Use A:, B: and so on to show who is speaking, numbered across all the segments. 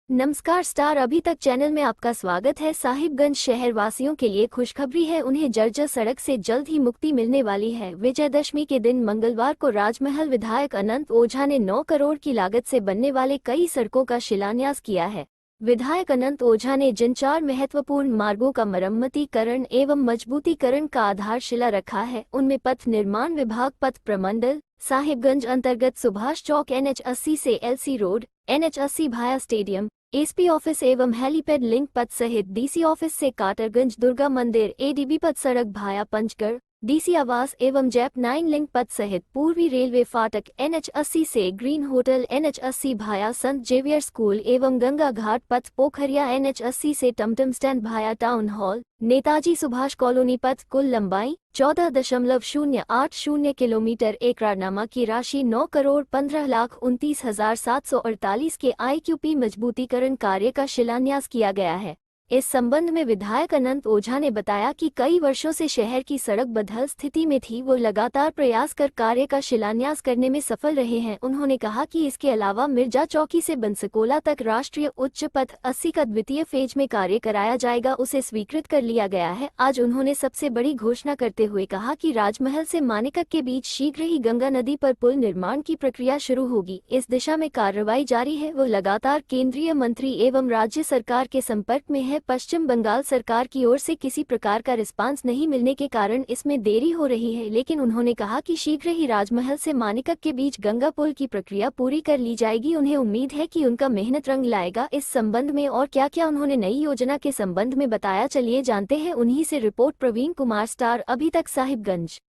A: नमस्कार स्टार अभी तक चैनल में आपका स्वागत है। साहिबगंज शहर वासियों के लिए खुशखबरी है, उन्हें जर्जर सड़क से जल्द ही मुक्ति मिलने वाली है। विजयदशमी के दिन मंगलवार को राजमहल विधायक अनंत ओझा ने 9 करोड़ की लागत से बनने वाले कई सड़कों का शिलान्यास किया है। विधायक अनंत ओझा ने जिन 4 महत्वपूर्ण मार्गों का मरम्मतीकरण एवं मजबूतीकरण का आधारशिला रखा है, उनमें पथ निर्माण विभाग पथ प्रमंडल साहिबगंज अंतर्गत सुभाष चौक NH80 से LC रोड NH80 भाया स्टेडियम SP ऑफिस एवं हेलीपैड लिंक पथ सहित DC ऑफिस से काटरगंज दुर्गा मंदिर ADB पथ सड़क भाया पंचगढ़ DC आवास एवं जैप 9 लिंक पथ सहित पूर्वी रेलवे फाटक NH80 से ग्रीन होटल NH80 भाया संत जेवियर स्कूल एवं गंगा घाट पथ पोखरिया NH80 से टमटम स्टैंड भाया town hall Netaji Subhash colony पथ कुल लंबाई 14.080 किलोमीटर। एकरारनामा की राशि 9,15,29,748 के IQP मजबूतीकरण कार्य का शिलान्यास किया गया है। इस संबंध में विधायक अनंत ओझा ने बताया कि कई वर्षों से शहर की सड़क बदहाल स्थिति में थी, वो लगातार प्रयास कर कार्य का शिलान्यास करने में सफल रहे हैं। उन्होंने कहा कि इसके अलावा मिर्जा चौकी से बंसकोला तक राष्ट्रीय उच्च पथ 80 का द्वितीय फेज में कार्य कराया जाएगा, उसे स्वीकृत कर लिया गया है। आज उन्होंने सबसे बड़ी घोषणा करते हुए कहा कि राजमहल से मानिकक के बीच शीघ्र ही गंगा नदी पर पुल निर्माण की प्रक्रिया शुरू होगी। इस दिशा में कार्रवाई जारी है। वो लगातार केंद्रीय मंत्री एवं राज्य सरकार के संपर्क में है। पश्चिम बंगाल सरकार की ओर से किसी प्रकार का रिस्पांस नहीं मिलने के कारण इसमें देरी हो रही है, लेकिन उन्होंने कहा कि शीघ्र ही राजमहल से मानिकक के बीच गंगा पुल की प्रक्रिया पूरी कर ली जाएगी। उन्हें उम्मीद है कि उनका मेहनत रंग लाएगा। इस संबंध में और क्या क्या उन्होंने नई योजना के संबंध में बताया, चलिए जानते हैं उन्हीं से। रिपोर्ट प्रवीण कुमार, स्टार अभी तक साहिबगंज।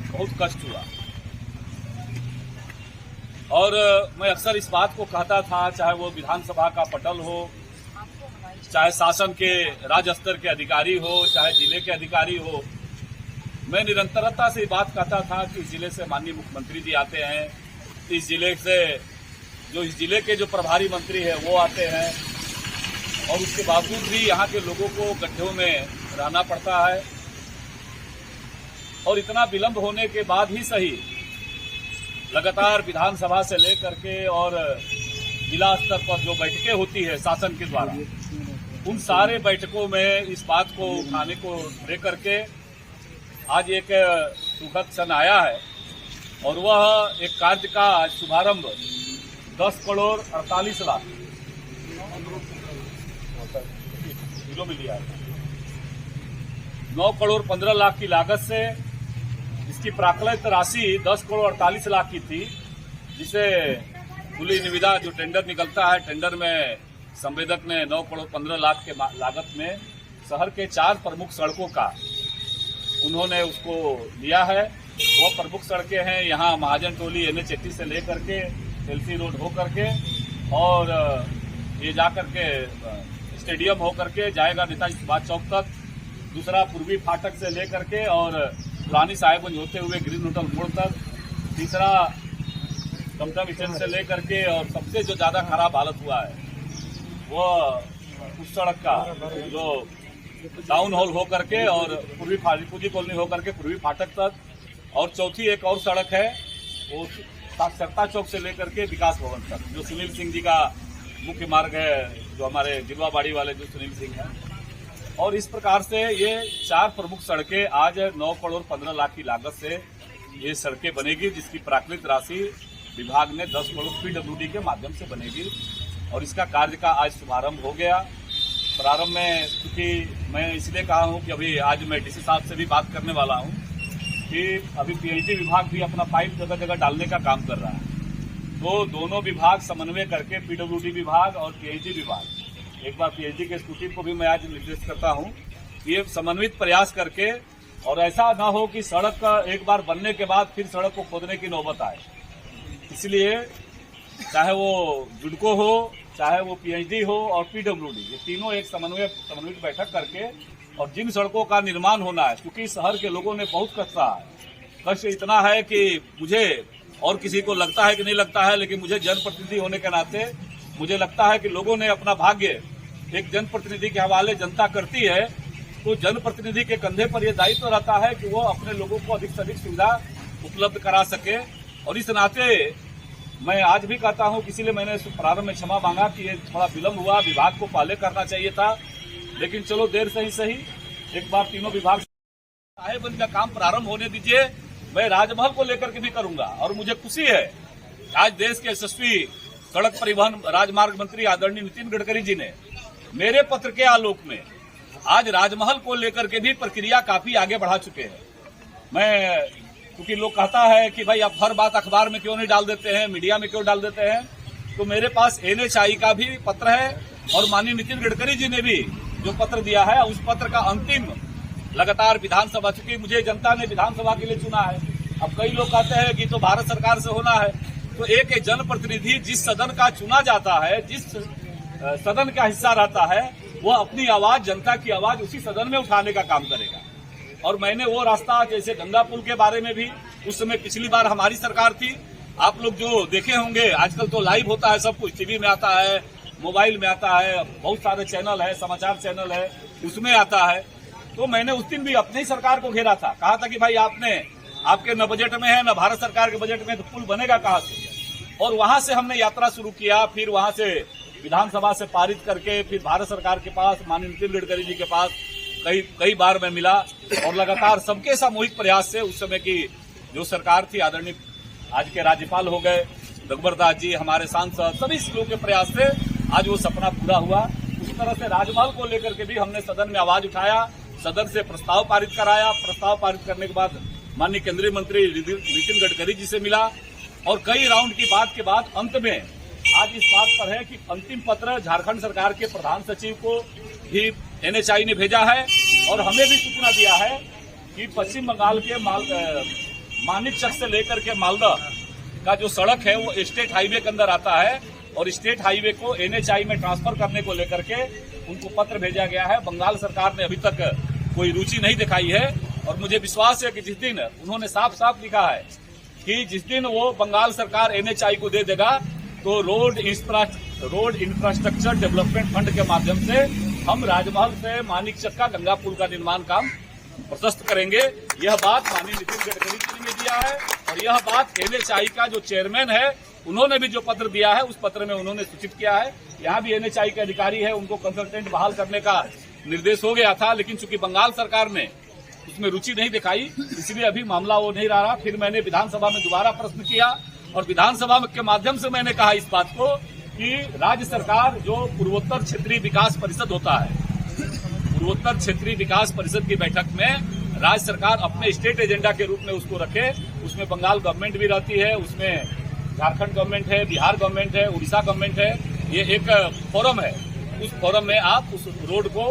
B: बहुत कष्ट हुआ और मैं अक्सर इस बात को कहता था, चाहे वो विधानसभा का पटल हो, चाहे शासन के राज्य स्तर के अधिकारी हो, चाहे जिले के अधिकारी हो, मैं निरंतरता से बात कहता था कि इस जिले से माननीय मुख्यमंत्री जी आते हैं, इस जिले से इस जिले के जो प्रभारी मंत्री है वो आते हैं, और उसके बावजूद भी यहाँ के लोगों को गड्ढों में रहना पड़ता है। और इतना विलंब होने के बाद ही सही, लगातार विधानसभा से लेकर के और जिला स्तर पर जो बैठकें होती है शासन के द्वारा, उन सारे बैठकों में इस बात को उठाने को लेकर के आज एक सुखद क्षण आया है, और वह एक कार्य का आज शुभारंभ 10 करोड़ 48 लाख किलो में लिया है। 9 करोड़ 15 लाख की लागत से इसकी प्राकलित राशि 10 करोड़ 48 लाख की थी, जिसे खुली निविदा जो टेंडर निकलता है, टेंडर में संवेदक ने 9 करोड़ 15 लाख के लागत में शहर के 4 प्रमुख सड़कों का उन्होंने उसको लिया है। वो प्रमुख सड़कें हैं यहाँ महाजन टोली NH80 से लेकर के LC रोड हो करके, और ये जा करके स्टेडियम हो करके जाएगा नेताजी सुभाष चौक तक। दूसरा पूर्वी फाटक से लेकर के और पुरानी साहिबगंज होते हुए ग्रीन होटल मोड़ तक। तीसरा टमटम स्टैंड से लेकर के, और सबसे जो ज़्यादा खराब हालत हुआ है वो उस सड़क का जो टाउन हॉल हो करके और पूर्वी कॉलोनी हो करके पूर्वी फाटक तक। और चौथी एक और सड़क है, वो साक्षरता चौक से लेकर के विकास भवन तक, जो सुनील सिंह जी का मुख्य मार्ग है, जो हमारे गिरवाबाड़ी वाले जो सुनील सिंह हैं। और इस प्रकार से ये 4 प्रमुख सड़कें आज 9 करोड़ 15 लाख की लागत से ये सड़कें बनेगी, जिसकी प्राकृतिक राशि विभाग ने 10 करोड़ PWD के माध्यम से बनेगी। और इसका कार्य का आज शुभारंभ हो गया। प्रारंभ में, क्योंकि मैं इसलिए कहा हूं कि अभी आज मैं DC साहब से भी बात करने वाला हूं कि अभी PhD विभाग भी अपना पाइप जगह जगह डालने का काम कर रहा है, तो दोनों विभाग समन्वय करके PWD विभाग और PhD विभाग, एक बार PhD के स्कूटी को भी मैं आज निर्देश करता हूं कि ये समन्वित प्रयास करके, और ऐसा ना हो कि सड़क का एक बार बनने के बाद फिर सड़क को खोदने की नौबत आए। इसलिए चाहे वो जुडको हो, चाहे वो PhD हो और PWD, ये तीनों एक समन्वित बैठक करके, और जिन सड़कों का निर्माण होना है, क्योंकि शहर के लोगों ने बहुत कष्ट सहा है। कष्ट इतना है कि मुझे और किसी को लगता है कि नहीं लगता है, लेकिन मुझे जनप्रतिनिधि होने के नाते मुझे लगता है कि लोगों ने अपना भाग्य एक जनप्रतिनिधि के हवाले जनता करती है, तो जनप्रतिनिधि के कंधे पर यह दायित्व रहता है कि वो अपने लोगों को अधिक से अधिक सुविधा उपलब्ध करा सके। और इस नाते मैं आज भी कहता हूं कि इसीलिए मैंने प्रारंभ में क्षमा मांगा कि ये थोड़ा विलंब हुआ, विभाग को पहले करना चाहिए था, लेकिन चलो देर से ही सही, एक बार तीनों विभाग साहेबगंज का काम प्रारंभ होने दीजिए। मैं राजमहल को लेकर के भी करूंगा और मुझे खुशी है आज देश के यशस्वी सड़क परिवहन राजमार्ग मंत्री आदरणीय नितिन गडकरी जी ने मेरे पत्र के आलोक में आज राजमहल को लेकर के भी प्रक्रिया काफी आगे बढ़ा चुके हैं। मैं क्योंकि लोग कहता है कि भाई आप हर बात अखबार में क्यों नहीं डाल देते हैं, मीडिया में क्यों डाल देते हैं, तो मेरे पास NHAI का भी पत्र है और माननीय नितिन गडकरी जी ने भी जो पत्र दिया है उस पत्र का अंतिम लगातार विधानसभा, चूंकि मुझे जनता ने विधानसभा के लिए चुना है। अब कई लोग कहते हैं कि तो भारत सरकार से होना है, तो एक जनप्रतिनिधि जिस सदन का चुना जाता है, जिस सदन का हिस्सा रहता है, वह अपनी आवाज, जनता की आवाज उसी सदन में उठाने का काम करेगा। और मैंने वो रास्ता, जैसे गंगा पुल के बारे में भी उस समय पिछली बार हमारी सरकार थी, आप लोग जो देखे होंगे, आजकल तो लाइव होता है, सब कुछ टीवी में आता है, मोबाइल में आता है, बहुत सारे चैनल है, समाचार चैनल है, उसमें आता है। तो मैंने उस दिन भी अपनी सरकार को घेरा था, कहा था कि भाई आपके न बजट में है न भारत सरकार के बजट में, तो पुल बनेगा कहां से। और वहां से हमने यात्रा शुरू किया, फिर वहां से विधानसभा से पारित करके फिर भारत सरकार के पास, माननीय नितिन गडकरी जी के पास कई बार मैं मिला और लगातार सबके सामूहिक प्रयास से उस समय की जो सरकार थी, आदरणीय आज के राज्यपाल हो गए रघुवर दास जी, हमारे सांसद, सभी लोगों के प्रयास से आज वो सपना पूरा हुआ। उसी तरह से राजमहल को लेकर के भी हमने सदन में आवाज उठाया, सदन से प्रस्ताव पारित कराया। प्रस्ताव पारित करने के बाद माननीय केंद्रीय मंत्री नितिन गडकरी जी से मिला और कई राउंड की बात के बाद अंत में आज इस बात पर है कि अंतिम पत्र झारखंड सरकार के प्रधान सचिव को भी NHAI ने भेजा है और हमें भी सूचना दिया है कि पश्चिम बंगाल के मानिकचक से लेकर के मालदा का जो सड़क है वो स्टेट हाईवे के अंदर आता है और स्टेट हाईवे को NHAI में ट्रांसफर करने को लेकर के उनको पत्र भेजा गया है। बंगाल सरकार ने अभी तक कोई रुचि नहीं दिखाई है और मुझे विश्वास है कि जिस दिन उन्होंने साफ साफ लिखा है कि जिस दिन वो बंगाल सरकार NHAI को दे देगा तो रोड इंफ्रास्ट्रक्चर डेवलपमेंट फंड के माध्यम से हम राजमहल से मानिकचक का गंगा पुल का निर्माण काम प्रशस्त करेंगे। यह बात माननीय नितिन गडकरी जी ने दिया है और यह बात NHAI का जो चेयरमैन है उन्होंने भी जो पत्र दिया है उस पत्र में उन्होंने सूचित किया है। यहाँ भी NHAI के अधिकारी है, उनको कंसल्टेंट बहाल करने का निर्देश हो गया था, लेकिन चूंकि बंगाल सरकार ने उसमें रुचि नहीं दिखाई इसलिए अभी मामला वो नहीं रहा। फिर मैंने विधानसभा में दोबारा प्रश्न किया और विधानसभा के माध्यम से मैंने कहा इस बात को कि राज्य सरकार जो पूर्वोत्तर क्षेत्रीय विकास परिषद होता है, पूर्वोत्तर क्षेत्रीय विकास परिषद की बैठक में राज्य सरकार अपने स्टेट एजेंडा के रूप में उसको रखे। उसमें बंगाल गवर्नमेंट भी रहती है, उसमें झारखंड गवर्नमेंट है, बिहार गवर्नमेंट है, उड़ीसा गवर्नमेंट है। ये एक फोरम है, उस फोरम में आप उस रोड को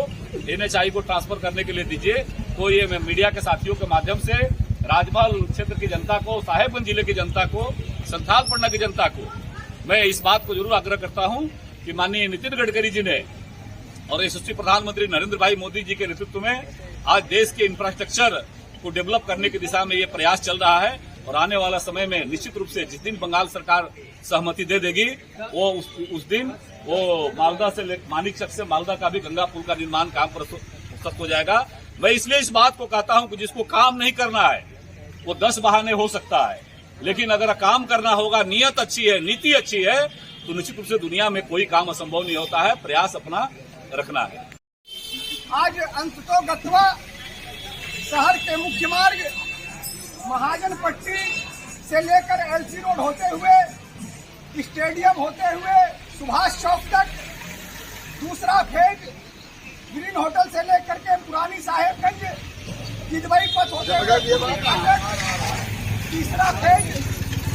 B: NHAI को ट्रांसफर करने के लिए दीजिए। तो ये मैं मीडिया के साथियों के माध्यम से राजमहल क्षेत्र की जनता को, साहेबगंज जिले की जनता को, संथाल पटना की जनता को मैं इस बात को जरूर आग्रह करता हूं कि माननीय नितिन गडकरी जी ने और यशस्वी प्रधानमंत्री नरेंद्र भाई मोदी जी के नेतृत्व में आज देश के इंफ्रास्ट्रक्चर को डेवलप करने की दिशा में ये प्रयास चल रहा है और आने वाला समय में निश्चित रूप से जिस दिन बंगाल सरकार सहमति दे देगी वो उस दिन वो मालदा से मानिकचक से मालदा का भी गंगा पुल का निर्माण काम प्रस्तुत हो जाएगा। मैं इसलिए इस बात को कहता हूं कि जिसको काम नहीं करना है वो 10 बहाने हो सकता है, लेकिन अगर काम करना होगा, नियत अच्छी है, नीति अच्छी है, तो निश्चित रूप से दुनिया में कोई काम असंभव नहीं होता है। प्रयास अपना रखना है।
C: आज अंततोगत्वा शहर के मुख्य मार्ग महाजन पट्टी से लेकर LC रोड होते हुए स्टेडियम होते हुए सुभाष चौक तक, दूसरा फेज ग्रीन होटल से लेकर के पुरानी साहेबगंज किदवई पथ होते हुए तक, तीसरा फेज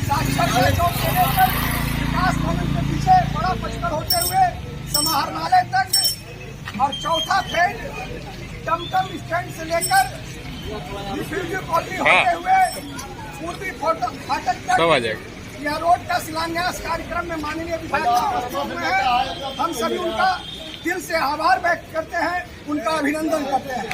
C: साक्षरता चौक से लेकर विकास भवन के पीछे बड़ा पचकर होते हुए समाहरणालय तक और चौथा फेज टमटम स्टैंड से लेकर रिफ्यूजी कॉलोनी होते हुए पूर्वी फाटक तक यह रोड का शिलान्यास कार्यक्रम में माननीय विधायक में है। हम सभी उनका दिल से आभार व्यक्त करते हैं, उनका अभिनंदन करते हैं।